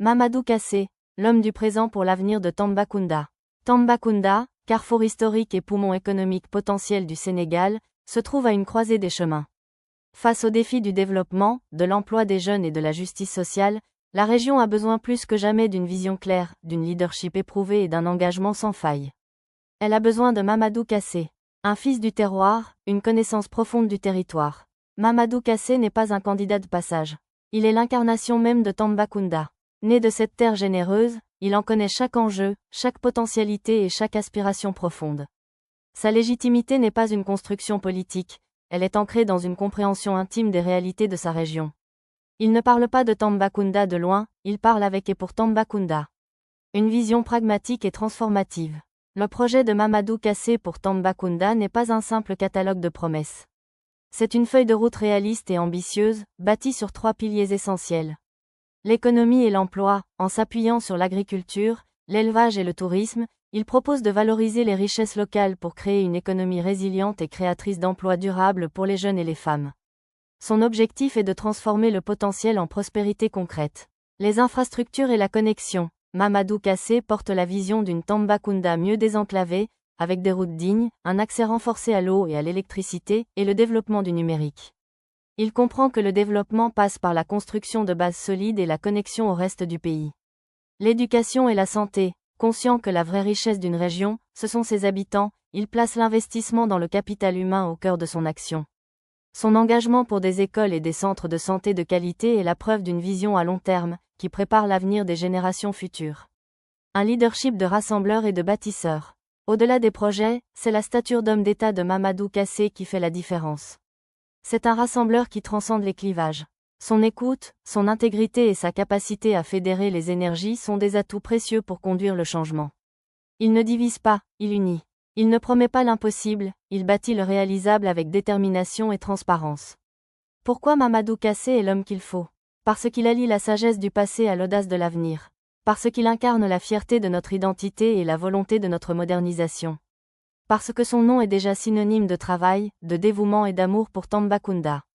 Mamadou Kassé, l'homme du présent pour l'avenir de Tambacounda. Tambacounda, carrefour historique et poumon économique potentiel du Sénégal, se trouve à une croisée des chemins. Face aux défis du développement, de l'emploi des jeunes et de la justice sociale, la région a besoin plus que jamais d'une vision claire, d'une leadership éprouvé et d'un engagement sans faille. Elle a besoin de Mamadou Kassé. Un fils du terroir, une connaissance profonde du territoire. Mamadou Kassé n'est pas un candidat de passage. Il est l'incarnation même de Tambacounda. Né de cette terre généreuse, il en connaît chaque enjeu, chaque potentialité et chaque aspiration profonde. Sa légitimité n'est pas une construction politique, elle est ancrée dans une compréhension intime des réalités de sa région. Il ne parle pas de Tambacounda de loin, il parle avec et pour Tambacounda. Une vision pragmatique et transformative. Le projet de Mamadou Kassé pour Tambacounda n'est pas un simple catalogue de promesses. C'est une feuille de route réaliste et ambitieuse, bâtie sur 3 piliers essentiels. L'économie et l'emploi, en s'appuyant sur l'agriculture, l'élevage et le tourisme, il propose de valoriser les richesses locales pour créer une économie résiliente et créatrice d'emplois durables pour les jeunes et les femmes. Son objectif est de transformer le potentiel en prospérité concrète. Les infrastructures et la connexion. Mamadou Kassé porte la vision d'une Tambacounda mieux désenclavée, avec des routes dignes, un accès renforcé à l'eau et à l'électricité, et le développement du numérique. Il comprend que le développement passe par la construction de bases solides et la connexion au reste du pays. L'éducation et la santé. Conscient que la vraie richesse d'une région, ce sont ses habitants, il place l'investissement dans le capital humain au cœur de son action. Son engagement pour des écoles et des centres de santé de qualité est la preuve d'une vision à long terme, qui prépare l'avenir des générations futures. Un leadership de rassembleur et de bâtisseur. Au-delà des projets, c'est la stature d'homme d'État de Mamadou Kassé qui fait la différence. C'est un rassembleur qui transcende les clivages. Son écoute, son intégrité et sa capacité à fédérer les énergies sont des atouts précieux pour conduire le changement. Il ne divise pas, il unit. Il ne promet pas l'impossible, il bâtit le réalisable avec détermination et transparence. Pourquoi Mamadou Kassé est l'homme qu'il faut? Parce qu'il allie la sagesse du passé à l'audace de l'avenir. Parce qu'il incarne la fierté de notre identité et la volonté de notre modernisation. Parce que son nom est déjà synonyme de travail, de dévouement et d'amour pour Tambacounda.